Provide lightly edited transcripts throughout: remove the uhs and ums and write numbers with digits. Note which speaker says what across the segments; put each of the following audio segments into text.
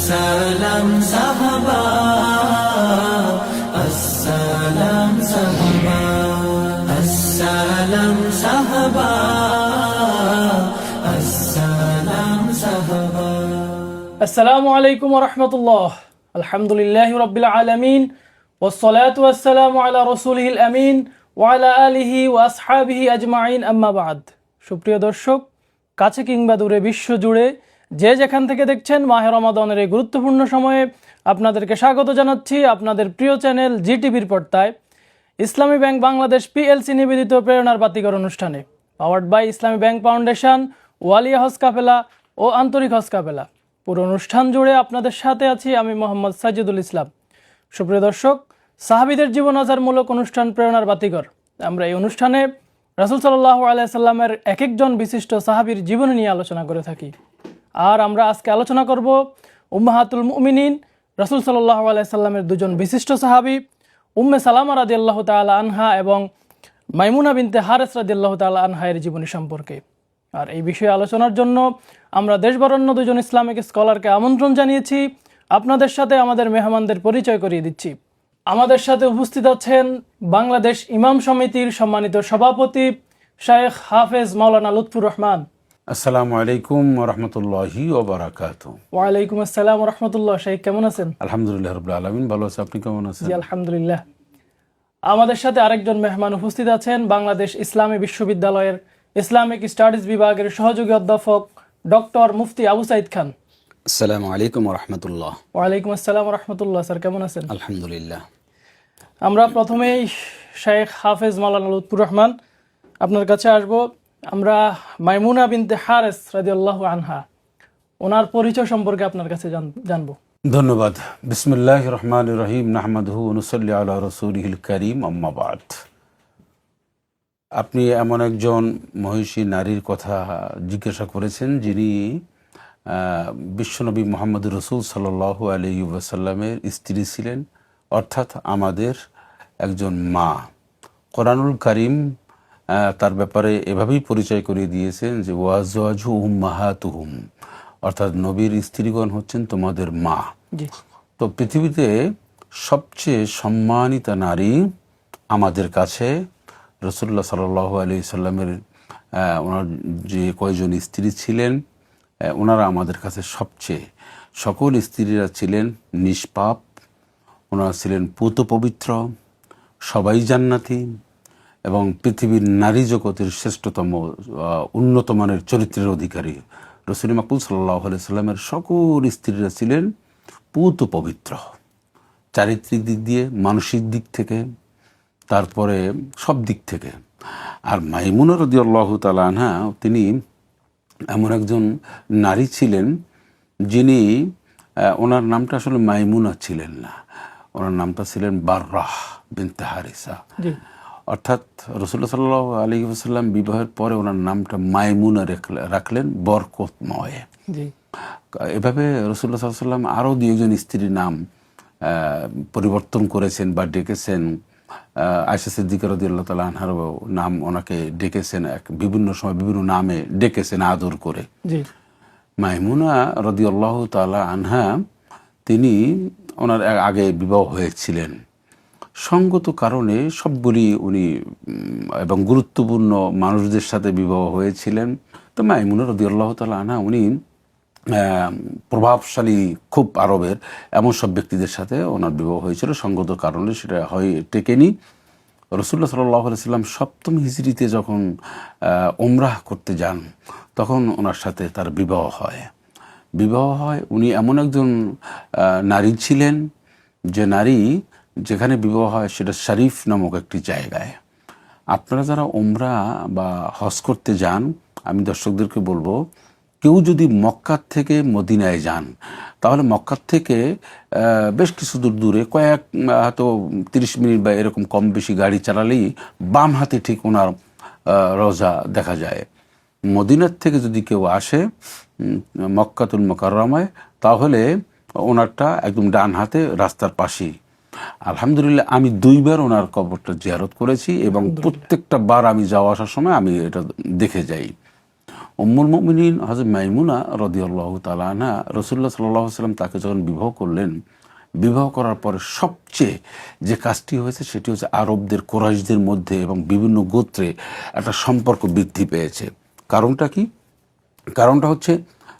Speaker 1: আসসালাম সাহাবা, আসসালাম সাহাবা, আসসালাম সাহাবা, আসসালাম সাহাবা।
Speaker 2: আসসালামু আলাইকুম ওয়া রাহমাতুল্লাহ। আলহামদুলিল্লাহি রাব্বিল আলামিন ওয়াসসালাতু ওয়াসসালামু আলা রাসূলিহিল আমিন ওয়া আলা আলিহি ওয়া আসহাবিহি আজমাইন, আম্মা বা'দ। সুপ্রিয় দর্শক, কাছে কিংবা দূরে বিশ্ব জুড়ে যে যেখান থেকে দেখছেন, মাহে রমাদানের এই গুরুত্বপূর্ণ সময়ে আপনাদেরকে স্বাগত জানাচ্ছি আপনাদের প্রিয় চ্যানেল জিটিভির পর্দায় ইসলামী ব্যাংক বাংলাদেশ পিএলসি নিবেদিত প্রেরণার বাতিঘর অনুষ্ঠানে, powered by Islami bank foundation, ওয়ালিয়া হজ কাফেলা ও আন্তরিক হজ কাফেলা। পুরো অনুষ্ঠান জুড়ে আপনাদের সাথে আছি আমি মোহাম্মদ সাজিদুল ইসলাম। সুপ্রিয় দর্শক, সাহাবীদের জীবন আচারমূলক অনুষ্ঠান প্রেরণার বাতিঘর। আমরা এই অনুষ্ঠানে রাসূল সাল্লাল্লাহু আলাইহি সাল্লামের এক একজন বিশিষ্ট সাহাবীর জীবনী নিয়ে আলোচনা করে থাকি। আর আমরা আজকে আলোচনা করব উম্মাহাতুল মুমিনিন রাসূল সাল্লাল্লাহু আলাইহি সাল্লামের দুজন বিশিষ্ট সাহাবী উম্মে সালামা রাদিয়াল্লাহু তাআলা আনহা এবং মাইমুনা বিনতে হারেস রাদিয়াল্লাহু তাআলা আনহা এর জীবনী সম্পর্কে। আর এই বিষয়ে আলোচনার জন্য আমরা দেশবরেণ্য দুজন ইসলামিক স্কলারকে আমন্ত্রণ জানিয়েছি। আপনাদের সাথে আমাদের মেহমানদের পরিচয় করিয়ে দিচ্ছি। আমাদের সাথে উপস্থিত আছেন বাংলাদেশ ইমাম সমিতির সম্মানিত সভাপতি শায়েখ হাফেজ মাওলানা লুৎফুর রহমান।
Speaker 3: আসসালামু আলাইকুম ওয়া রাহমাতুল্লাহি ওয়া বারাকাতুহু।
Speaker 2: ওয়া আলাইকুম আসসালাম ওয়া রাহমাতুল্লাহ। শায়েখ কেমন আছেন?
Speaker 3: আলহামদুলিল্লাহ রাব্বিল আলামিন, ভালো আছি। আপনি কেমন আছেন?
Speaker 2: জি আলহামদুলিল্লাহ। আমাদের সাথে আরেকজন মেহমান উপস্থিত আছেন বাংলাদেশ ইসলামী বিশ্ববিদ্যালয়ের ইসলামিক স্টাডিজ বিভাগের সহযোগী অধ্যাপক ডক্টর মুফতি আবু সাইদ খান।
Speaker 4: আসসালামু আলাইকুম ওয়া রাহমাতুল্লাহ।
Speaker 2: ওয়া আলাইকুম আসসালাম ওয়া রাহমাতুল্লাহ। স্যার কেমন আছেন?
Speaker 4: আলহামদুলিল্লাহ।
Speaker 2: আমরা প্রথমেই শায়েখ হাফেজ মাওলানা লুৎফুর রহমান আপনার কাছে আসব। আমরা মাইমুনা বিনতে হারেস রাদিয়াল্লাহু আনহা ওনার পরিচয় সম্পর্কে আপনার কাছে জানবো।
Speaker 3: ধন্যবাদ। বিসমিল্লাহির রহমানির রহিম, নাহমাদুহু ওয়া নুসাল্লি আলা রাসূলিহিল কারীম, আম্মা বা'দ। আপনি এমন একজন মহিষী নারীর কথা জিজ্ঞাসা করেছেন যিনি বিশ্বনবী মুহাম্মদুর রাসূল সাল্লাল্লাহু আলাইহি ওয়াসাল্লামের স্ত্রী ছিলেন, অর্থাৎ আমাদের একজন মা। কোরআনুল কারীম তার ব্যাপারে এভাবেই পরিচয় করিয়ে দিয়েছেন যে ওয়াজওয়াজু উম্মাহাতুহুম, অর্থাৎ নবীর স্ত্রীগণ হচ্ছেন তোমাদের মা। তো পৃথিবীতে সবচেয়ে সম্মানিতা নারী আমাদের কাছে রাসূলুল্লাহ সাল্লাল্লাহু আলাইহি সাল্লামের ওনার যে কয়জন স্ত্রী ছিলেন, ওনারা আমাদের কাছে সবচেয়ে, সকল স্ত্রীরা ছিলেন নিষ্পাপ, ওনারা ছিলেন পূত পবিত্র, সবাই জান্নাতি এবং পৃথিবীর নারী জগতের শ্রেষ্ঠতম উন্নত মানের চরিত্রের অধিকারী। রাসূল মাকবুল সাল্লাল্লাহু আলাইহি সাল্লামের সকল স্ত্রীরা ছিলেন পূত পবিত্র, চারিত্রিক দিক দিয়ে, মানসিক দিক থেকে, তারপরে সব দিক থেকে। আর মাইমুনা রাদিয়াল্লাহু তাআলা আনহা তিনি এমন একজন নারী ছিলেন যিনি, ওনার নামটা আসলে মাইমুনা ছিলেন না, ওনার নামটা ছিলেন বাররাহ বিনতে হারিসা। অর্থাৎ রাসূলুল্লাহ সাল্লাল্লাহু আলাইহি ওয়াসাল্লাম বিবাহের পরে ওনার নামটা মাইমুনা রাখলেন, বরকতময়। এভাবে রাসূলুল্লাহ সাল্লাল্লাহু আলাইহি ওয়াসাল্লাম আরও দুই একজন স্ত্রীর নাম পরিবর্তন করেছেন বা ডেকেছেন। আয়েশা সিদ্দিকা রাদিয়াল্লাহু তাআলা আনহার নাম ওনাকে ডেকেছেন, বিভিন্ন সময় বিভিন্ন নামে ডেকেছেন আদর করে। মাইমুনা রাদিয়াল্লাহু তাআলা আনহা তিনি ওনার আগে বিবাহ হয়েছিলেন, সঙ্গত কারণে সবগুলি উনি এবং গুরুত্বপূর্ণ মানুষদের সাথে বিবাহ হয়েছিলেন। তো মাইমুনা রাদিয়াল্লাহু তাআলা আনহা উনি প্রভাবশালী খুব আরবের এমন সব ব্যক্তিদের সাথে ওনার বিবাহ হয়েছিল, সঙ্গত কারণে সেটা হয় টেকেনি। রাসূলুল্লাহ সাল্লাল্লাহু আলাইহি ওয়াসাল্লাম সপ্তম হিজরিতে যখন উমরাহ করতে যান তখন ওনার সাথে তার বিবাহ হয়। উনি এমন একজন নারী ছিলেন যে নারী যেখানে বিবাহ হয় সেটা শরীফ নামক একটি জায়গায়। আপনারা যারা উমরা বা হজ করতে যান, আমি দর্শকদেরকে বলবো, কেউ যদি মক্কা থেকে মদিনায় যান তাহলে মক্কা থেকে বেশ কিছু দূরে কয়েক হয়তো 30 মিনিট বা এরকম কম বেশি গাড়ি চালালেই বাম হাতে ঠিক ওনার রওজা দেখা যায়। মদিনার থেকে যদি কেউ আসে মক্কাতুল মুকাররমায় তাহলে ওনারটা একদম ডান হাতে রাস্তার পাশেই। আলহামদুলিল্লাহ আমি 2 বার ওনার কবরটা জিয়ারত করেছি এবং প্রত্যেকটা বার আমি যাওয়া আসার সময় আমি এটা দেখে যাই। উম্মুল মুমিনিন হযরত মাইমুনা রাদিয়াল্লাহু তাআলা আনহা রাসূলুল্লাহ সাল্লাল্লাহু আলাইহি ওয়াসাল্লাম তাকে যখন বিবাহ করলেন, বিবাহ করার পরে সবচেয়ে যে কাজটি হয়েছে সেটি হচ্ছে আরবদের, কুরাইশদের মধ্যে এবং বিভিন্ন গোত্রে একটা সম্পর্ক বৃদ্ধি পেয়েছে। কারণটা কি? কারণটা হচ্ছে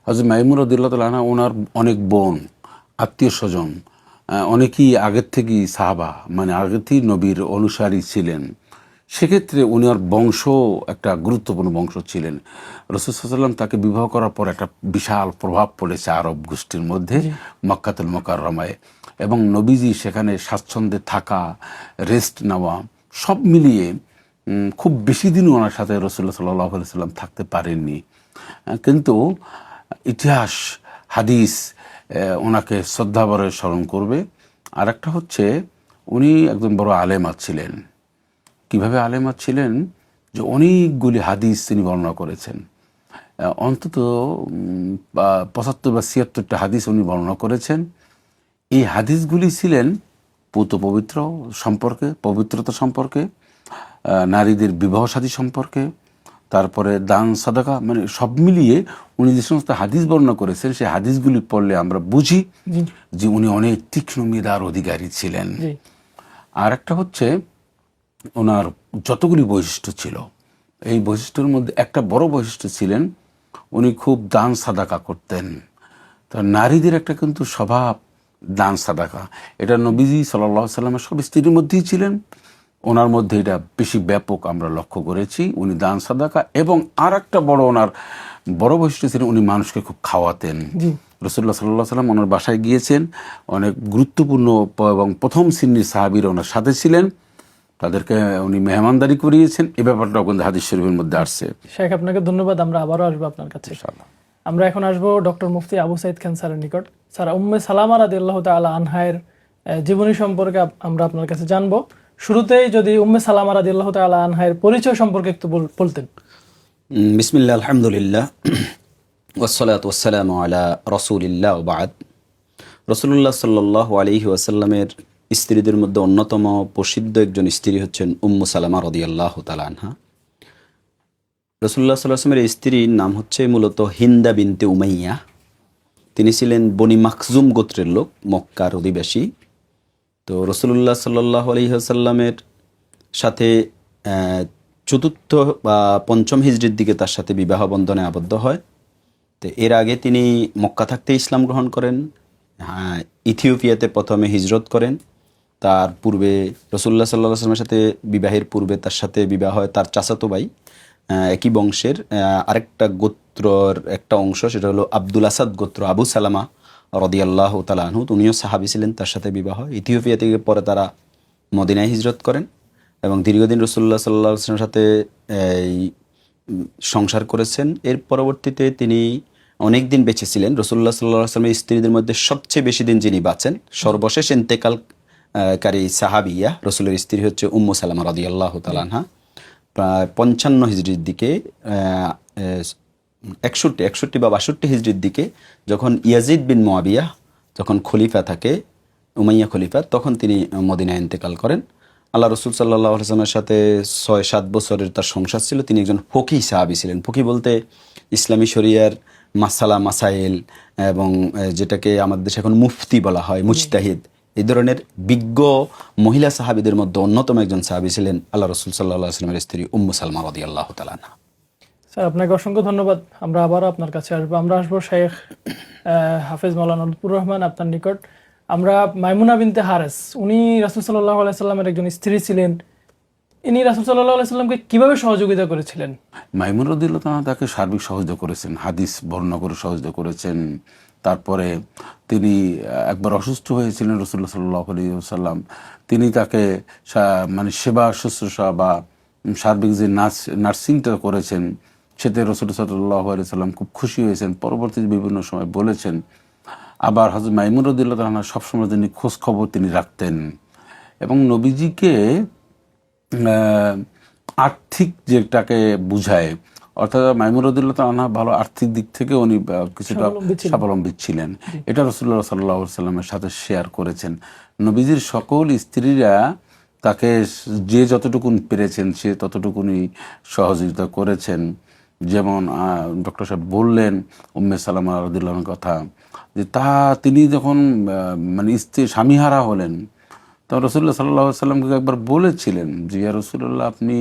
Speaker 3: হযরত মাইমুনা রাদিয়াল্লাহু তাআলা আনহা, ওনার অনেক বোন, আত্মীয় স্বজন, অনেকেই আগের থেকেই সাহাবা, মানে আগের থেকেই নবীর অনুসারী ছিলেন। সেক্ষেত্রে উনার বংশ একটা গুরুত্বপূর্ণ বংশ ছিলেন। রাসূল সাল্লাল্লাহু আলাইহি ওয়াসাল্লাম তাকে বিবাহ করার পর একটা বিশাল প্রভাব পড়েছে আরব গোষ্ঠীর মধ্যে, মক্কাতুল মুকাররমায়, এবং নবীজি সেখানে স্বাচ্ছন্দ্যে থাকা, রেস্ট নেওয়া, সব মিলিয়ে খুব বেশি দিন ওনার সাথে রাসূলুল্লাহ সাল্লাল্লাহু আলাইহি ওয়াসাল্লাম থাকতে পারেননি। কিন্তু ইতিহাস, হাদিস ওনাকে শ্রদ্ধাভরে স্মরণ করবে। আর একটা হচ্ছে উনি একজন বড় আলেমা ছিলেন। কিভাবে আলেমা ছিলেন? যে অনেকগুলি হাদিস তিনি বর্ণনা করেছেন, অন্তত 75 বা 76টা হাদিস উনি বর্ণনা করেছেন। এই হাদিসগুলি ছিলেন পূত পবিত্র সম্পর্কে, পবিত্রতা সম্পর্কে, নারীদের বিবাহ শাদী সম্পর্কে, তারপরে দান সাদাকা, মানে সব মিলিয়ে উনি যে সমস্ত হাদিস বর্ণনা করেছেন, সেই হাদিসগুলি পড়লে আমরা বুঝি যে উনি অনেক তীক্ষ্ণ মেধার অধিকারী ছিলেন। আর একটা হচ্ছে ওনার যতগুলি বৈশিষ্ট্য ছিল, এই বৈশিষ্ট্যের মধ্যে একটা বড় বৈশিষ্ট্য ছিলেন, উনি খুব দান সাদাকা করতেন। তো নারীদের একটা কিন্তু স্বভাব দান সাদাকা, এটা নবীজি সাল্লাল্লাহু আলাইহি ওয়াসাল্লামের সব স্ত্রীর মধ্যেই ছিলেন, ওনার মধ্যে এটা বেশি ব্যাপক আমরা লক্ষ্য করেছি। উনি দান সাদাকা, এবং আর একটা বড় ওনার বড় বৈশিষ্ট্য ছিলেন, উনি মানুষকে খুব খাওয়াতেন। রাসূলুল্লাহ সাল্লাল্লাহু আলাইহি ওয়াসাল্লাম ওনার বাসায় গিয়েছেন, অনেক গুরুত্বপূর্ণ এবং প্রথম শ্রেণীর সাহাবীরা ওনার সাথে ছিলেন, তাদেরকে উনি মেহমানদারি করিয়েছেন। এই ব্যাপারটাও কিন্তু হাদিস শরীফের মধ্যে আসছে।
Speaker 2: শেখ, আপনাকে ধন্যবাদ। আমরা আবারও আসবো আপনার কাছে। আমরা এখন আসবো ডক্টর মুফতি আবু সাঈদ খান স্যারের নিকট। স্যার, উম্মে সালামা রাদিয়াল্লাহু তাআলা আনহার জীবনী সম্পর্কে আমরা আপনার কাছে জানবো। শুরুতেই যদি উম্মে সালামা রাদিয়াল্লাহু তাআলা আনহার পরিচয় সম্পর্কে একটু বলতেন।
Speaker 4: বিসমিল্লাহ, আলহামদুলিল্লাহ, ওয়াসসালাতু ওয়াসসালামু আলা রাসূলিল্লাহ ওয়া বা'দ। রাসূলুল্লাহ সাল্লাল্লাহু আলাইহি ওয়াসাল্লামের স্ত্রীদের মধ্যে অন্যতম প্রসিদ্ধ একজন স্ত্রী হচ্ছেন উম্মু সালামা রাদিয়াল্লাহু তাআলা আনহা। রাসূলুল্লাহ সাল্লাল্লাহু আলাইহি ওয়াসাল্লামের স্ত্রীর নাম হচ্ছে মূলত হিন্দা বিনতে উমাইয়া। তিনি ছিলেন বনি মাখজুম গোত্রের লোক, মক্কার অধিবাসী। তো রাসূলুল্লাহ সাল্লাল্লাহু আলাইহি ওয়াসাল্লামের সাথে চতুর্থ বা পঞ্চম হিজরির দিকে তার সাথে বিবাহ বন্ধনে আবদ্ধ হয়। তো এর আগে তিনি মক্কা থাকতে ইসলাম গ্রহণ করেন, ইথিওপিয়াতে প্রথমে হিজরত করেন। তার পূর্বে রাসূলুল্লাহ সাল্লাল্লাহু আলাইহি ওয়াসাল্লামের সাথে বিবাহের পূর্বে তার সাথে বিবাহ হয় তার চাচাতো ভাই, একই বংশের আরেকটা গোত্রর একটা অংশ, সেটা হলো আব্দুল আসাদ গোত্র, আবু সালামা রাদিয়াল্লাহু তাআলা আনহু। উনিও সাহাবী ছিলেন, তার সাথে বিবাহ। ইথিওপিয়া থেকে পরে তারা মদিনায় হিজরত করেন এবং দীর্ঘদিন রাসূলুল্লাহ সাল্লাল্লাহু আলাইহি ওয়াসাল্লামের সাথে সংসার করেছেন। এর পরবর্তীতে তিনি অনেক দিন বেঁচে ছিলেন। রাসূলুল্লাহ সাল্লাল্লাহু আলাইহি ওয়াসাল্লামের স্ত্রীদের মধ্যে সবচেয়ে বেশি দিন যিনি বাঁচেন, সর্বশেষ ইন্তেকালকারী সাহাবিয়া রাসূলের স্ত্রী হচ্ছে উম্মু সালামা রাদিয়াল্লাহু তাআলা আনহা। প্রায় 55 হিজরির দিকে, 61 বা 62 হিজরির দিকে, যখন ইয়াজিদ বিন মুআবিয়া যখন খলিফা থাকে, উমাইয়া খলিফা, তখন তিনি মদিনায় ইন্তেকাল করেন। আল্লাহ রসুল সাল্লাল্লাহু আলাইহি ওয়াসাল্লামের সাথে 6-7 বছরের তার সংসার ছিল। তিনি একজন ফকিহ সাহাবী ছিলেন। ফকিহ বলতে ইসলামী শরিয়ার মাসালা মাসাইল, এবং যেটাকে আমাদের দেশে এখন মুফতি বলা হয়, মুজতাহিদ, এই ধরনের বিজ্ঞ মহিলা সাহাবীদের মধ্যে অন্যতম একজন সাহাবী ছিলেন আল্লাহ রসুল সাল্লাল্লাহু আলাইহি ওয়াসাল্লামের স্ত্রী উম্মু সালমা রাদিয়াল্লাহু তাআলা আনহা।
Speaker 2: স্যার, আপনাকে অসংখ্য ধন্যবাদ। আমরা আবারও আপনার কাছে আসবো। আমরা আসবো শেখ হাফেজ মাওলানা লুৎফুর রহমান আপনার নিকট। আমরা মাইমুনা বিনতে হারেস, উনি রাসূল সাল্লাল্লাহু আলাইহি ওয়াসাল্লামের একজন স্ত্রী ছিলেন। ইনি রাসূল সাল্লাল্লাহু আলাইহি ওয়াসাল্লামকে কিভাবে সহযোগিতা করেছিলেন?
Speaker 3: মাইমুনা রাদিয়াল্লাহু তাআলা তাকে সার্বিক সহযোগিতা করেছেন, হাদিস বর্ণনা করে সহযোগিতা করেছেন। তারপরে তিনি একবার অসুস্থ হয়েছিলেন রাসূলুল্লাহ সাল্লাল্লাহু আলাইহি ওয়াসাল্লাম, তিনি তাকে মানে সেবা শুশ্রূষা বা সার্বিক যে নার্সিংটা করেছেন, সেতে রাসূলুল্লাহ সাল্লাল্লাহু আলাইহি ওয়াসাল্লাম খুব খুশি হয়েছেন। পরবর্তীতে বিভিন্ন সময় বলেছেন। আবার হযরত মাইমুনা রাদিয়াল্লাহু তাআলা সবসময় তিনি খোঁজ খবর তিনি রাখতেন, এবং নবীজিকে আর্থিক যেটাকে বুঝায়, অর্থাৎ মাইমুনা রাদিয়াল্লাহু তাআলা ভালো আর্থিক দিক থেকে উনি কিছুটা স্বাবলম্বী ছিলেন। এটা রাসূলুল্লাহ সাল্লাল্লাহু আলাইহি ওয়াসাল্লামের সাথে শেয়ার করেছেন। নবীজির সকল স্ত্রীরা তাকে যে যতটুকুন পেরেছেন সে ততটুকুনি সহযোগিতা করেছেন। যেমন ডক্টর সাহেব বললেন উম্মে সালামা রাদিয়াল্লাহু আনহার কথা, যে তিনি যখন মানে স্বামীহারা হলেন, তখন রাসূলুল্লাহ সাল্লাল্লাহু আলাইহি ওয়াসাল্লামকে একবার বলেছিলেন যে ইয়া রাসূলুল্লাহ, আপনি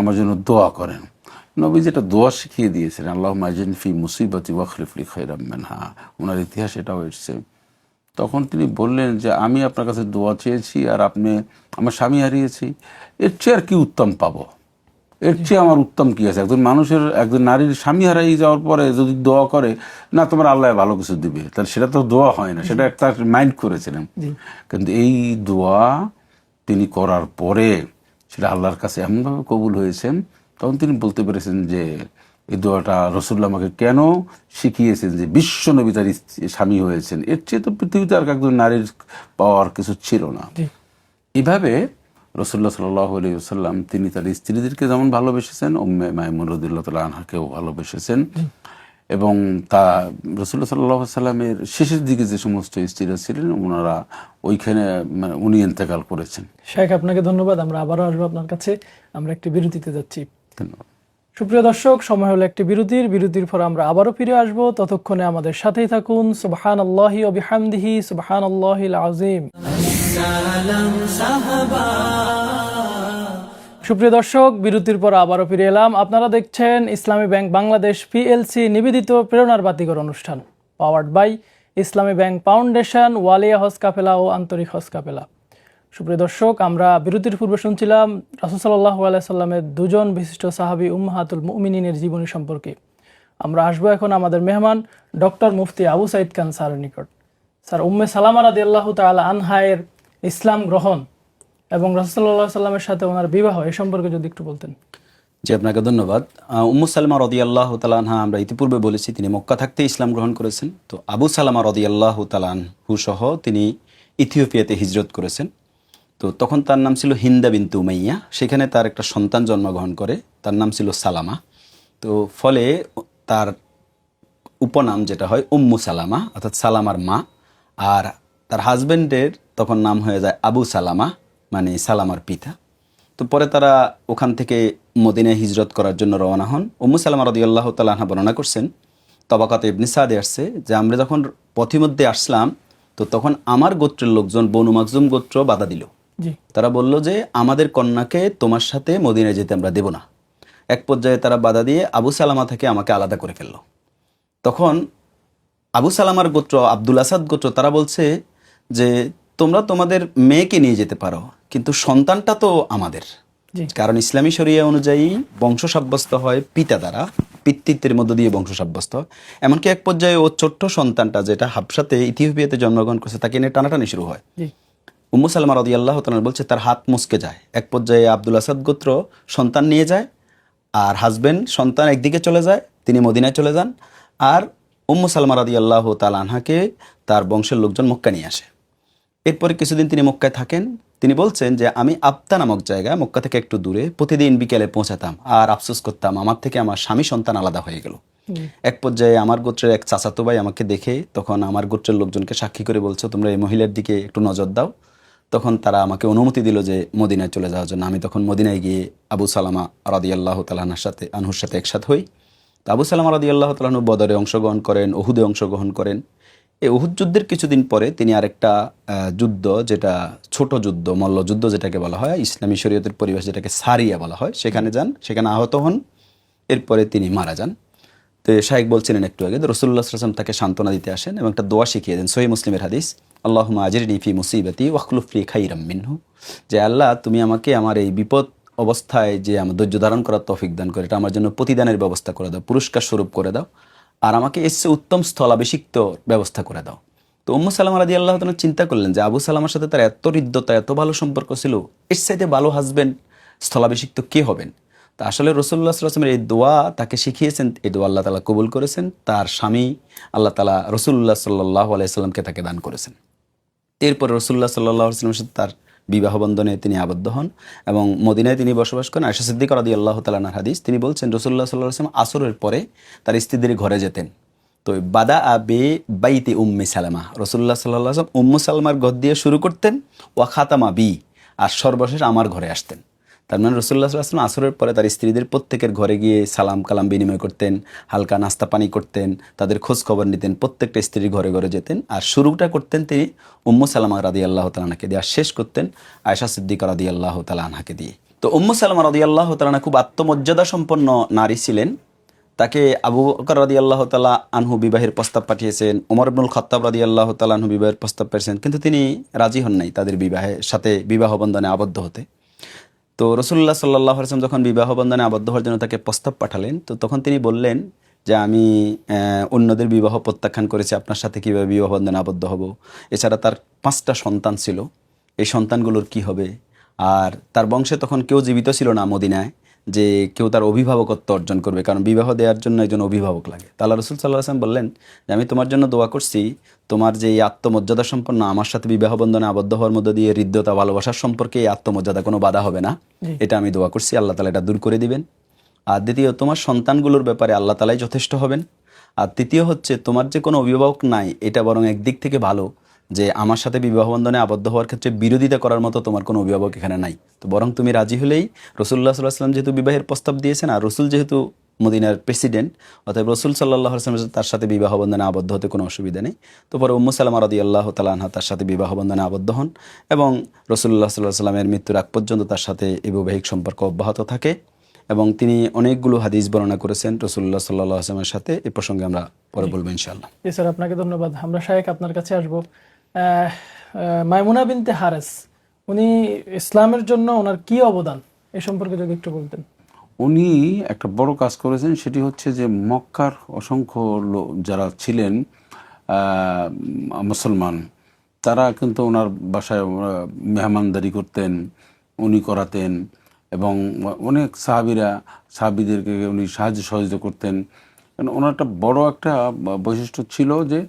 Speaker 3: আমার জন্য দোয়া করেন। নবী যেটা দোয়া শিখিয়ে দিয়েছিলেন, আল্লাহুম্মা আজরিনি ফি মুসিবাতি ওয়াখলিফ লি খায়রাম মিনহা, ওনার ইতিহাস এটাও এসেছে। তখন তিনি বললেন যে আমি আপনার কাছে দোয়া চেয়েছি আর আপনি আমার স্বামী হারিয়েছি, এর চেয়ে আর কি উত্তম পাবো, এর চেয়ে আমার উত্তম কি আছে? একজন নারীর স্বামী হারাই যাওয়ার পরে যদি দোয়া করে না তোমার আল্লাহ ভালো কিছু দিবে, তাহলে সেটা তো দোয়া হয় না, সেটা একটা মাইন্ড করেছিলেন। কিন্তু এই দোয়া তিনি করার পরে সেটা আল্লাহর কাছে এমনভাবে কবুল হয়েছেন, তখন তিনি বলতে পেরেছেন যে এই দোয়াটা রাসূলুল্লাহ আমাকে কেন শিখিয়েছেন, যে বিশ্ব নবী তার স্বামী হয়েছেন, এর চেয়ে তো পৃথিবীতে আর একজন নারীর পাওয়ার কিছু ছিল না। এভাবে রাসূলুল্লাহ সাল্লাল্লাহু আলাইহি ওয়াসাল্লাম তিনি তার স্ত্রীদেরকে যেমন ভালোবেসেছেন, উম্মে মাইমুনা রাদিয়াল্লাহু তাআলা আনহাকেও ভালোবেসেছেন। এবং তা রাসূলুল্লাহ সাল্লাল্লাহু আলাইহি ওয়াসাল্লামের শেষের দিকে যে সমস্ত স্ত্রীরা ছিলেন, ওনারা ওইখানে মানে উনি ইন্তেকাল করেছেন।
Speaker 2: শেখ, আপনাকে ধন্যবাদ। আমরা আবারও আসবো আপনার কাছে। আমরা একটি বিরতিতে যাচ্ছি।
Speaker 3: ধন্যবাদ।
Speaker 2: সুপ্রিয় দর্শক, সময় হলো একটি বিরতির পর আমরা আবারও ফিরে আসবো। ততক্ষণে আমাদের সাথেই থাকুন। সুবহানাল্লাহি ওয়া বিহামদিহি, সুবহানাল্লাহিল আযীম।
Speaker 1: সালাম সাহাবা।
Speaker 2: সুপ্রিয় দর্শক, বিরতির পর আবারও ফিরে এলাম। আপনারা দেখছেন ইসলামী ব্যাংক বাংলাদেশ পিএলসি নিবেদিত প্রেরণার বাতিঘর অনুষ্ঠান, powered by Islami bank foundation, ওয়ালিয়া হজ কাফেলা ও আন্তরিক হজ কাফেলা। সুপ্রিয় দর্শক, আমরা বিরতির পূর্বে শুনছিলাম রাসূল সাল্লাল্লাহু আলাইহি সাল্লামের দুজন বিশিষ্ট সাহাবী উম্মাহাতুল মুমিনিনের জীবনী সম্পর্কে। আমরা আসবো এখন আমাদের মেহমান ডক্টর মুফতি আবু সাঈদ খান স্যারের নিকট। স্যার, উম্মে সালামা রাদিয়াল্লাহু তাআলা আনহায়ের ইসলাম গ্রহণ এবং রাসূল সাল্লাল্লাহু আলাইহি সাল্লামের সাথে ওনার বিবাহ, এ সম্পর্কে যদি একটু বলতেন।
Speaker 4: জি, আপনাকে ধন্যবাদ। উম্মু সালামা রাদিয়াল্লাহু তাআলা আনহা, আমরা ইতিপূর্বে বলেছি তিনি মক্কা থাকতে ইসলাম গ্রহণ করেছেন। তো আবু সালামা রাদিয়াল্লাহু তাআলা আনহু সহ তিনি ইথিওপিয়াতে হিজরত করেছেন। তো তখন তার নাম ছিল হিন্দা বিনতে উমাইয়া। সেখানে তার একটা সন্তান জন্মগ্রহণ করে, তার নাম ছিল সালামা। তো ফলে তার উপনাম যেটা হয় উম্মু সালামা, অর্থাৎ সালামার মা। আর তার হাজবেন্ডের তখন নাম হয়ে যায় আবু সালামা, মানে সালামার পিতা। তো পরে তারা ওখান থেকে মদিনায় হিজরত করার জন্য রওনা হন। উম্মু সালামা রাদিয়াল্লাহু তাআলা আনহা বর্ণনা করছেন, তবাকাতে ইবনে সাদে আসছে যে আমরা যখন পথিমধ্যে আসলাম, তো তখন আমার গোত্রের লোকজন বনু মাকজুম গোত্র বাধা দিল। তারা বলল যে আমাদের কন্যাকে তোমার সাথে মদিনায় যেতে আমরা দেব না। এক পর্যায়ে তারা বাধা দিয়ে আবু সালামা থেকে আমাকে আলাদা করে ফেললো। তখন আবু সালামার গোত্র, আব্দুল আসাদ গোত্র, তারা বলছে যে তোমরা তোমাদের মেয়েকে নিয়ে যেতে পারো, কিন্তু সন্তানটা তো আমাদের। কারণ ইসলামী শরিয়া অনুযায়ী বংশ সাব্যস্ত হয় পিতা দ্বারা, পিতৃত্বের মধ্য দিয়ে বংশ সাব্যস্ত হয়। এমনকি এক পর্যায়ে ও ছোট্ট সন্তানটা যেটা হাবশাতে ইথিওপিয়াতে জন্মগ্রহণ করছে, তাকে নিয়ে টানাটানি শুরু হয়। উম্মু সালামা রাদিয়াল্লাহু তাআলা বলছে তার হাত মুচকে যায়। এক পর্যায়ে আব্দুল আসাদ গোত্র সন্তান নিয়ে যায়, আর হাজবেন্ড সন্তান একদিকে চলে যায়, তিনি মদিনায় চলে যান। আর উম্মু সালামা রাদিয়াল্লাহু তাআলা আনহাকে তার বংশের লোকজন মক্কা নিয়ে আসে। এরপরে কিছুদিন তিনি মক্কায় থাকেন। তিনি বলছেন যে আমি আবতা নামক জায়গায়, মক্কা থেকে একটু দূরে, প্রতিদিন বিকেলে পৌঁছাতাম আর আফসোস করতাম আমার থেকে আমার স্বামী সন্তান আলাদা হয়ে গেল। এক পর্যায়ে আমার গোত্রের এক চাচাতো ভাই আমাকে দেখে তখন আমার গোত্রের লোকজনকে সাক্ষী করে বলছে তোমরা এই মহিলার দিকে একটু নজর দাও। তখন তারা আমাকে অনুমতি দিল যে মদিনায় চলে যাওয়ার জন্য। আমি তখন মদিনায় গিয়ে আবু সালামা রাদিয়াল্লাহু তাআলা আনহুর সাথে একসাথে হই। তো আবু সালামা রাদিয়াল্লাহু তাআলা আনহু বদরে অংশগ্রহণ করেন, উহুদে অংশগ্রহণ করেন। এই উহুদ যুদ্ধের কিছুদিন পরে তিনি আরেকটা যুদ্ধ, যেটা ছোট যুদ্ধ, মল্লযুদ্ধ যেটাকে বলা হয়, ইসলামী শরীয়তের পরিবেশ যেটাকে সারিয়া বলা হয়, সেখানে যান, সেখানে আহত হন। এরপরে তিনি মারা যান। তো শাইখ বলছিলেন একটু আগে, রাসূলুল্লাহ সাল্লাল্লাহু আলাইহি ওয়াসাল্লাম তাকে সান্ত্বনা দিতে আসেন এবং একটা দোয়া শিখিয়ে দেন, সহিহ মুসলিমের হাদিস, আল্লাহুম্মা আজরিনি ফি মুসিবাতি ওয়াখলুফ লি খাইরাম মিনহু, যে আল্লাহ তুমি আমাকে আমার এই বিপদ অবস্থায় যে আমার ধৈর্য ধারণ করার তৌফিক দান করে, এটা আমার জন্য প্রতিদানের ব্যবস্থা করে দাও, পুরস্কার স্বরূপ করে দাও, আর আমাকে এর চেয়ে উত্তম স্থলাভিষিক্ত ব্যবস্থা করে দাও। তো উম্মু সালামা রাদিয়াল্লাহু তাআলা চিন্তা করলেন যে আবু সালামার সাথে তার এত হৃদ্যতা, এত ভালো সম্পর্ক ছিল, এর চাইতে ভালো হাজবেন্ড, স্থলাভিষিক্ত কে হবেন? তা আসলে রাসূলুল্লাহ সাল্লাল্লাহু আলাইহি ওয়াসাল্লামের এই দোয়া তাকে শিখিয়েছেন, এই দোয়া আল্লাহ তাআলা কবুল করেছেন। তার স্বামী আল্লাহ তাআলা রাসূলুল্লাহ সাল্লাল্লাহু আলাইহি ওয়াসাল্লামকে তাকে দান করেছেন। এরপর রাসূলুল্লাহ সাল্লাল্লাহু আলাইহি ওয়াসাল্লামের সাথে তার বিবাহ বন্ধনে তিনি আবদ্ধ হন এবং মদিনায় তিনি বসবাস করেন। আয়েশা সিদ্দিকা রাদিয়াল্লাহু তাআলা আনহার হাদিস, তিনি বলছেন রাসূলুল্লাহ সাল্লাল্লাহু আলাইহি ওয়াসাল্লাম আসরের পরে তার স্ত্রীদের ঘরে যেতেন। তো বাদা আবে বাইতি উম্মে সালামা, রাসূলুল্লাহ সাল্লাল্লাহু আলাইহি ওয়াসাল্লাম উম্মু সালামার ঘর দিয়ে শুরু করতেন, ওয়া খাতামা বি, আর সর্বশেষ আমার ঘরে আসতেন। তার মানে রাসূলুল্লাহ সাল্লাল্লাহু আলাইহি ওয়াসাল্লাম আসরের পরে তার স্ত্রীদের প্রত্যেকের ঘরে গিয়ে সালাম কালাম বিনিময় করতেন, হালকা নাস্তা পানি করতেন, তাদের খোঁজ খবর নিতেন, প্রত্যেকটা স্ত্রীর ঘরে ঘরে যেতেন। আর শুরুটা করতেন তিনি উম্মু সালামা রাদিয়াল্লাহু তাআলা আনহাকে দিয়ে, আর শেষ করতেন আয়েশা সিদ্দিকা রাদিয়াল্লাহু তাআলা আনহাকে দিয়ে। তো উম্মু সালামা রাদিয়াল্লাহু তাআলা আনহা খুব আত্মমর্যাদা সম্পন্ন নারী ছিলেন। তাকে আবু বকর রাদিয়াল্লাহু তাআলা আনহু বিবাহের প্রস্তাব পাঠিয়েছেন, ওমর ইবনুল খাত্তাব রাদিয়াল্লাহু তাআলা আনহু বিবাহের প্রস্তাব পেয়েছেন, কিন্তু তিনি রাজি হন নাই তাদের বিবাহের সাথে বিবাহ বন্ধনে আবদ্ধ হতে। তো রাসূলুল্লাহ সাল্লাল্লাহু আলাইহি ওয়াসাল্লাম যখন বিবাহ বন্ধনে আবদ্ধ হওয়ার জন্য তাকে প্রস্তাব পাঠালেন, তো তখন তিনি বললেন যে আমি অন্যদের বিবাহ প্রত্যাখ্যান করেছি, আপনার সাথে কীভাবে বিবাহ বন্ধনে আবদ্ধ হব? এছাড়া তার 5টা সন্তান ছিল, এই সন্তানগুলোর কি হবে? আর তার বংশে তখন কেউ জীবিত ছিল না মদিনায় যে কেউ তার অভিভাবকত্ব অর্জন করবে, কারণ বিবাহ দেওয়ার জন্য একজন অভিভাবক লাগে। তা আল্লাহ রাসূল সাল্লাল্লাহু আলাইহি ওয়াসাল্লাম বললেন যে আমি তোমার জন্য দোয়া করছি, তোমার যে এই আত্মমর্যাদা সম্পন্ন আমার সাথে বিবাহ বন্ধনে আবদ্ধ হওয়ার মধ্য দিয়ে হৃদ্যতা ভালোবাসার সম্পর্কে এই আত্মমর্যাদা কোনো বাধা হবে না, এটা আমি দোয়া করছি, আল্লাহ তাআলা এটা দূর করে দিবেন। আর দ্বিতীয়, তোমার সন্তানগুলোর ব্যাপারে আল্লাহ তাআলাই যথেষ্ট হবেন। আর তৃতীয় হচ্ছে, তোমার যে কোনো অভিভাবক নাই, এটা বরং একদিক থেকে ভালো যে আমার সাথে বিবাহ বন্ধনে আবদ্ধ হওয়ার ক্ষেত্রে বিরোধিতা করার মতো তোমার কোনো অভিভাবক এখানে নাই। তো বরং তুমি রাজি হলেই, রাসূলুল্লাহ সাল্লাল্লাহু আলাইহি ওয়াসাল্লাম যেহেতু বিবাহের প্রস্তাব দিয়েছেন আর রাসূল যেহেতু মদিনার প্রেসিডেন্ট, অতএব রাসূল সাল্লাল্লাহু আলাইহি ওয়াসাল্লাম তার সাথে বিবাহ বন্ধনে আবদ্ধ হতে কোনো অসুবিধা নেই। তো পরে উম্মু সালামা রাদিয়াল্লাহু তাআলা আনহা তার সাথে বিবাহ বন্ধনে আবদ্ধ হন এবং রাসূলুল্লাহ সাল্লাল্লাহু আলাইহি ওয়াসাল্লামের মৃত্যুর আগ পর্যন্ত তার সাথে এই বৈবাহিক সম্পর্ক অব্যাহত থাকে। এবং তিনি অনেকগুলো হাদিস বর্ণনা করেছেন রাসূলুল্লাহ সাল্লাল্লাহু আলাইহি ওয়াসাল্লামের সাথে। এই প্রসঙ্গে আমরা পরে বলবো ইনশাআল্লাহ।
Speaker 2: জি স্যার, আপনাকে ধন্যবাদ। আমরা শায়েখ আপনার কাছে আসবো। মাইমুনা বিনতে হারেস, উনি ইসলামের জন্য ওনার কি অবদান এই সম্পর্কে যদি একটু বলতেন।
Speaker 3: উনি একটা বড় কাজ করেছেন, সেটি হচ্ছে যে মক্কার অসংখ্য যারা ছিলেন মুসলমান, তারা কিন্তু ওনার বাসায় মেহমানদারি করতেন, উনি করাতেন এবং অনেক সাহাবিদেরকে উনি সাহায্য সহযোগিতা করতেন। কারণ ওনার একটা বড় একটা বৈশিষ্ট্য ছিল যে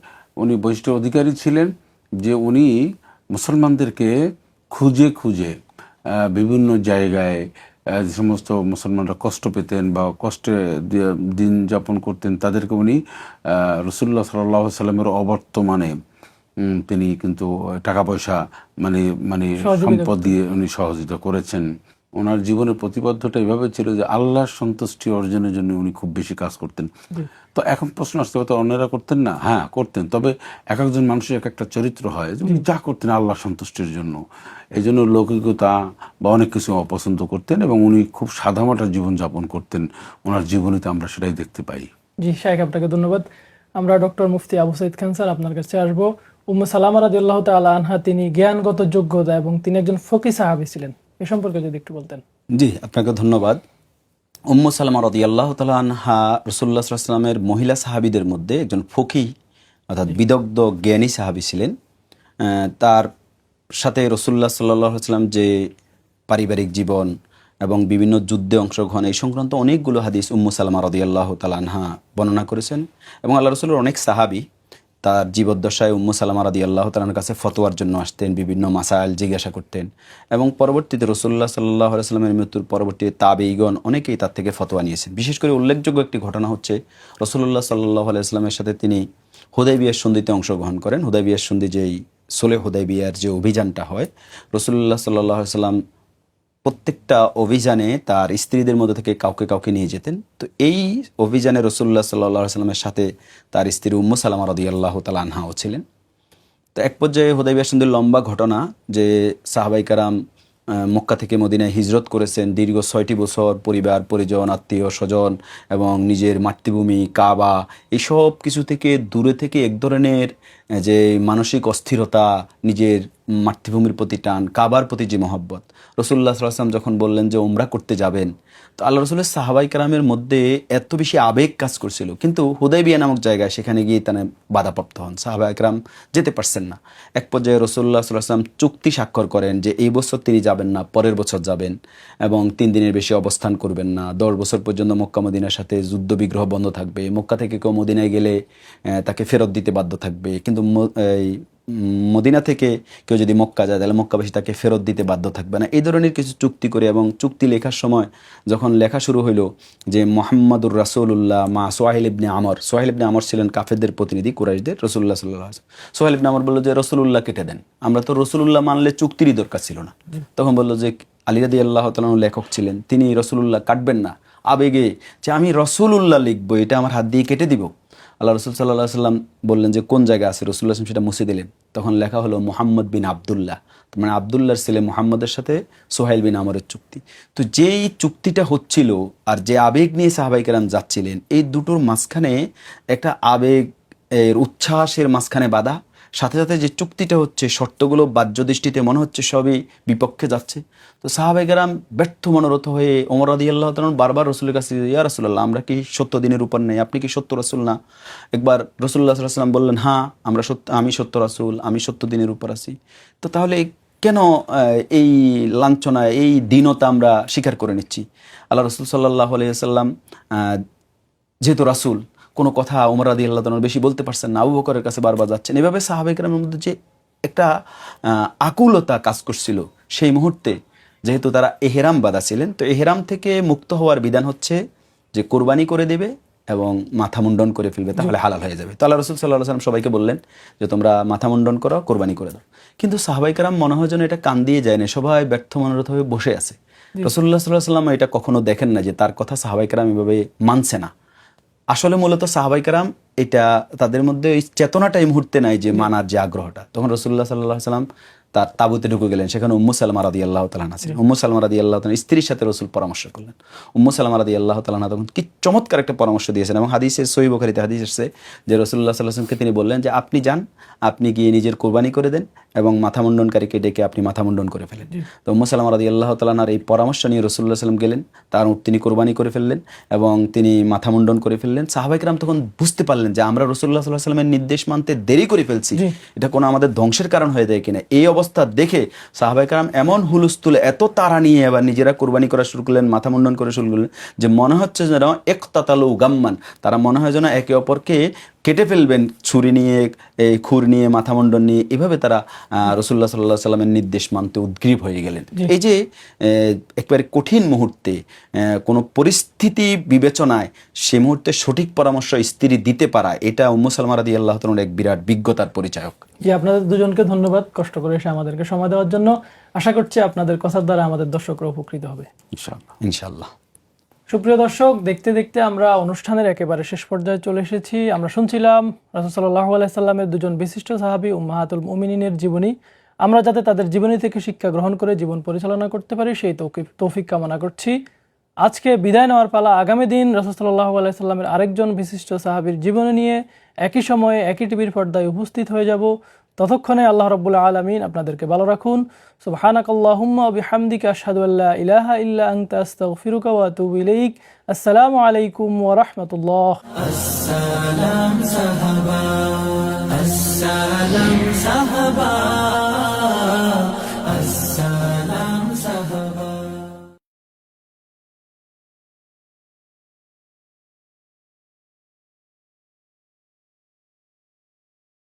Speaker 3: উনি বৈশিষ্ট্যের অধিকারী ছিলেন যে উনি মুসলমানদেরকে খুঁজে খুঁজে বিভিন্ন জায়গায় যে সমস্ত মুসলমানরা কষ্ট পেতেন বা কষ্টে দিন যাপন করতেন, তাদেরকে উনি রাসূলুল্লাহ সাল্লাল্লাহু আলাইহি ওয়াসাল্লামের অবর্তমানে তিনি কিন্তু টাকা পয়সা মানে সম্পদ দিয়ে উনি সহযোগিতা করেছেন। ওনার জীবনের প্রতিবদ্ধতা এভাবে ছিল যে আল্লাহর সন্তুষ্টি অর্জনের জন্য উনি খুব বেশি কাজ করতেন। তো এখন প্রশ্ন আসতে হয়তো অন্যরা করতেন না, হ্যাঁ করতেন, তবে এক একজন মানুষের এক একটা চরিত্র হয় যে উনি যা করতেন আল্লাহর সন্তুষ্টির জন্য, এই জন্য লৌকিকতা বা অনেক কিছু অপছন্দ করতেন এবং উনি খুব সাদামাটা জীবনযাপন করতেন। ওনার জীবনীতে আমরা সেটাই দেখতে পাই।
Speaker 2: জি শায়েখ, আপনাকে ধন্যবাদ। আমরা ডক্টর মুফতি আবু সাঈদ খান স্যার আপনার কাছে আসবো। উম্মে সালামা রাদিয়াল্লাহু তাআলা আনহা, তিনি জ্ঞানগত যোগ্যতা এবং তিনি একজন ফকিহ সাহাবী ছিলেন, এ সম্পর্কে যদি একটু বলতেন।
Speaker 4: জি, আপনাকে ধন্যবাদ। উম্মু সালামা রাদিয়াল্লাহু তাআলা আনহা রাসূলুল্লাহ সাল্লাল্লাহু আলাইহি ওয়াসাল্লামের মহিলা সাহাবীদের মধ্যে একজন ফকিহ অর্থাৎ বিদগ্ধ জ্ঞানী সাহাবী ছিলেন। তার সাথে রাসূলুল্লাহ সাল্লাল্লাহু আলাইহি ওয়াসাল্লাম যে পারিবারিক জীবন এবং বিভিন্ন যুদ্ধে অংশগ্রহণ এই সংক্রান্ত অনেকগুলো হাদিস উম্মু সালামা রাদিয়াল্লাহু তাআলা আনহা বর্ণনা করেছেন। এবং আল্লাহ রাসূলের অনেক সাহাবী তার জীবদ্দশায় উম্মু সালামা রাদিয়াল্লাহু তাআলার কাছে ফতোয়ার জন্য আসতেন, বিভিন্ন মাসাইল জিজ্ঞাসা করতেন এবং পরবর্তীতে রাসূলুল্লাহ সাল্লাল্লাহু আলাইহি ওয়াসাল্লামের মৃত্যুর পরবর্তীতে তাবেঈগণ অনেকেই তার থেকে ফতোয়া নিয়েছেন। বিশেষ করে উল্লেখযোগ্য একটি ঘটনা হচ্ছে রাসূলুল্লাহ সাল্লাল্লাহু আলাইহি ওয়াসাল্লামের সাথে তিনি হুদায়বিয়ার সন্ধিতে অংশগ্রহণ করেন। হুদায়বিয়ার সন্ধি, যেই সুলহ হুদায়বিয়ার যে অভিযানটা হয়, রাসূলুল্লাহ সাল্লাল্লাহু আলাইহি ওয়াসাল্লাম প্রত্যেকটা অভিযানে তার স্ত্রীদের মধ্যে থেকে কাউকে কাউকে নিয়ে যেতেন। তো এই অভিযানে রাসূলুল্লাহ সাল্লাল্লাহু আলাইহি ওয়াসাল্লামের সাথে তার স্ত্রী উম্মু সালামা রাদিয়াল্লাহু তাআলা আনহাও ছিলেন। তো এক পর্যায়ে হুদায়বিয়া সন্ধির লম্বা ঘটনা যে সাহাবায়ে কেরাম মক্কা থেকে মদিনায় হিজরত করেছেন, দীর্ঘ 6টি বছর পরিবার পরিজন আত্মীয় স্বজন এবং নিজের মাতৃভূমি কাবা এইসব কিছু থেকে দূরে থেকে এক ধরনের যে মানসিক অস্থিরতা, নিজের মাতৃভূমির প্রতি টান, কাবার প্রতি যে মহব্বত, রাসূলুল্লাহ সাল্লাল্লাহু আলাইহি ওয়াসাল্লাম যখন বললেন যে উমরা করতে যাবেন, তো আল্লাহ রাসূলের সাহাবায়ে কেরামের মধ্যে এত বেশি আবেগ কাজ করছিল, কিন্তু হুদায়বিয়া নামক জায়গায় সেখানে গিয়ে তারা বাধাপ্রাপ্ত হন, সাহাবায়ে কেরাম যেতে পারছেন না। এক পর্যায়ে রাসূলুল্লাহ সাল্লাল্লাহু আলাইহি ওয়াসাল্লাম চুক্তি স্বাক্ষর করেন যে এই বছর তিনি যাবেন না, পরের বছর যাবেন এবং 3 দিনের বেশি অবস্থান করবেন না, 10 বছর পর্যন্ত মক্কা মদিনার সাথে যুদ্ধ বিগ্রহ বন্ধ থাকবে, মক্কা থেকে কেউ মদিনায় গেলে তাকে ফেরত দিতে বাধ্য থাকবে, কিন্তু মদিনা থেকে কেউ যদি মক্কা যায় তাহলে মক্কাবাসী তাকে ফেরত দিতে বাধ্য থাকবে না। এই ধরনের কিছু চুক্তি করে এবং চুক্তি লেখার সময় যখন লেখা শুরু হইল যে মুহাম্মাদুর রাসূলুল্লাহ মা সোহাইল ইবনে আমর, সোহাইল ইবনে আমর ছিলেন কাফেরদের প্রতিনিধি কুরাইশদের, রাসূলুল্লাহ সাল্লাল্লাহু আলাইহি ওয়াসাল্লাম। সোহাইল ইবনে আমর বলল যে রাসূলুল্লাহ কেটে দেন, আমরা তো রাসূলুল্লাহ মানলে চুক্তিরই দরকার ছিল না। তখন বলল যে আলী রাদিয়াল্লাহু তাআলা লেখক ছিলেন, তিনি রসুলুল্লাহ কাটবেন না, আবেগে যে আমি রসুলুল্লাহ লিখবো, এটা আমার হাত দিয়ে কেটে দিব। আল্লাহ রসুল সাল্লাল্লাহু আলাইহি সাল্লাম বললেন যে কোন জায়গায় আছে, রসুল্লাহ সেটা মুছে দিলেন। তখন লেখা হলো মুহাম্মদ বিন আবদুল্লাহ, মানে আবদুল্লাহর ছেলে মুহাম্মদের সাথে সোহাইল বিন আমরের চুক্তি। তো যেই চুক্তিটা হচ্ছিল আর যে আবেগ নিয়ে সাহাবায়ে কেরাম যাচ্ছিলেন, এই দুটোর মাঝখানে একটা আবেগ এর উচ্ছ্বাসের মাঝখানে বাধা, সাথে সাথে যে চুক্তিটা হচ্ছে শর্তগুলো বাহ্য দৃষ্টিতে মনে হচ্ছে সবই বিপক্ষে যাচ্ছে। তো সাহাবায়ে কেরাম ব্যর্থ মনোরথ হয়ে ওমর রাদিয়াল্লাহু তাআলা বারবার রসুলের কাছে, ইয়া রাসূলুল্লাহ, আমরা কি সত্য দিনের উপর নেই? আপনি কি সত্য রাসূল না? একবার রাসূলুল্লাহ সাল্লাল্লাহু আলাইহি ওয়াসাল্লাম বললেন, হ্যাঁ আমি সত্য রাসূল, আমি সত্য দিনের উপর আছি। তো তাহলে কেন এই লাঞ্ছনা, এই দীনতা আমরা স্বীকার করে নিচ্ছি? আল্লাহ রসুল সাল্লাল্লাহু আলাইহি ওয়াসাল্লাম যেহেতু রাসূল, কোনো কথা ওমর রাদিয়াল্লাহু তাআলা বেশি বলতে পারছেন না, আবু বকরের কাছে বারবার যাচ্ছেন। এভাবে সাহাবায়ে কেরামের মধ্যে যে একটা আকুলতা কাজ করছিল, সেই মুহূর্তে যেহেতু তারা এহেরাম বাঁধা ছিলেন, তো এহেরাম থেকে মুক্ত হওয়ার বিধান হচ্ছে যে কোরবানি করে দেবে এবং মাথা মুন্ডন করে ফেলবে, তাহলে হালাল হয়ে যাবে। তো আল্লাহ রসুল সাল্লাল্লাহু আলাইহি ওয়াসাল্লাম সবাইকে বললেন যে তোমরা মাথা মুন্ডন করো, কোরবানি করে দাও। কিন্তু সাহাবায়ে কেরাম মনে হয় যেন এটা কান দিয়ে যায় না, সবাই ব্যর্থ মনোরথ হয়ে বসে আছে। রাসূলুল্লাহ সাল্লাল্লাহু আলাইহি ওয়াসাল্লাম এটা কখনো দেখেন না যে তার কথা সাহাবায়ে কেরাম এভাবে মানছে না। আসলে মূলত সাহাবায়ে কেরাম এটা তাদের মধ্যে এই চেতনাটা এই মুহূর্তে নাই যে মানার যে আগ্রহটা। তখন রাসূলুল্লাহ সাল্লাল্লাহু আলাইহি ওয়াসাল্লাম তার তাঁবুতে ঢুকে গেলেন, সেখানে উম্মু সালমা রাদিয়াল্লাহু তাআলা আছেন। উম্মু সালমা রাদিয়াল্লাহু তাআলা স্ত্রীর সাথে রাসূল পরামর্শ করলেন। উম্মু সালমা রাদিয়াল্লাহু তাআলা তখন কি চমৎকার একটা পরামর্শ দিয়েছেন, এবং হাদিসে সহিহ বুখারীতে হাদিস এসেছে যে রাসূলুল্লাহ সাল্লাল্লাহু আলাইহি ওয়াসাল্লামকে তিনি বললেন যে আপনি যান, আপনি গিয়ে নিজের কোরবানি করে দেন এবং মাথা মুন্ডনকারীকে ডেকে আপনি মাথা মুন্ডন করে ফেলেন। তো উম্মু সালমা রাদিয়াল্লাহু তাআলার এই পরামর্শ নিয়ে রাসূলুল্লাহ সাল্লাল্লাহু আলাইহি ওয়াসাল্লাম গেলেন, তার তিনি কোরবানি করে ফেললেন এবং তিনি মাথা মুন্ডন করে ফেললেন। সাহাবায়ে কেরাম তখন বুঝতে পারলেন যে আমরা রাসূলুল্লাহ সাল্লাল্লাহু আলাইহি ওয়াসাল্লামের নির্দেশ মানতে দেরি করে ফেলছি, এটা কোনো আমাদের ধ্বংসের কারণ হয়ে যায় কিনা। এই অবস্থা দেখে সাহাবায়ে কেরাম এমন হুলস্থুলে এত তাড়া নিয়ে এবার নিজেরা কোরবানি করা শুরু করলেন, মাথা মুন্ডন করে শুরু করলেন, যে মনে হচ্ছে যেন ইকতাতালু গাম্মান, তারা মনে হয় যেন একে অপরকে কেটে ফেলবেন, ছুরি নিয়ে, এই খুর নিয়ে, মাথা মুন্ডন নিয়ে। এভাবে তারা রাসূলুল্লাহ সাল্লাল্লাহু আলাইহি ওয়াসাল্লামের নির্দেশ মানতে উদ্গ্রীব হয়ে গেলেন। এই যে একবারে কঠিন মুহূর্তে কোনো পরিস্থিতি বিবেচনায় সে মুহূর্তে সঠিক পরামর্শ স্ত্রী দিতে পারা, এটা উম্মু সালমা রাদিয়াল্লাহু তাআলার এক বিরাট বিজ্ঞতার পরিচায়ক।
Speaker 2: জি, আপনাদের দুজনকে ধন্যবাদ কষ্ট করে এসে আমাদেরকে সময় দেওয়ার জন্য। আশা করছি আপনাদের কথার দ্বারা আমাদের দর্শকরা উপকৃত হবে
Speaker 4: ইনশাআল্লাহ।
Speaker 2: সুপ্রিয় দর্শক, দেখতে দেখতে আমরা অনুষ্ঠানের একেবারে শেষ পর্যায়ে চলে এসেছি। আমরা শুনছিলাম রাসূল সাল্লাল্লাহু আলাইহি সাল্লামের দুজন বিশিষ্ট সাহাবী উম্মাহাতুল মুমিনিনের জীবনী। আমরা যাতে তাদের জীবনী থেকে শিক্ষা গ্রহণ করে জীবন পরিচালনা করতে পারি, সেই তৌফিক কামনা করছি। আজকে বিদায় নেওয়ার পালা। আগামী দিন রাসূল সাল্লাল্লাহু আলাইহি সাল্লামের আরেকজন বিশিষ্ট সাহাবীর জীবনী নিয়ে একই সময়ে একই টিভির পর্দায় উপস্থিত হয়ে যাব। ততক্ষণে আল্লাহ রাব্বুল আলামিন আপনাদেরকে ভালো রাখুন। সুবহানাকাল্লাহুম্মা ওয়া বিহামদিকা আশহাদু আল্লা ইলাহা ইল্লা আনতা আস্তাগফিরুকা ওয়া আতুবু ইলাইক। আসসালামু আলাইকুম ওয়া রাহমাতুল্লাহ।
Speaker 1: আসসালাম সাহাবা, আসসালাম সাহাবা।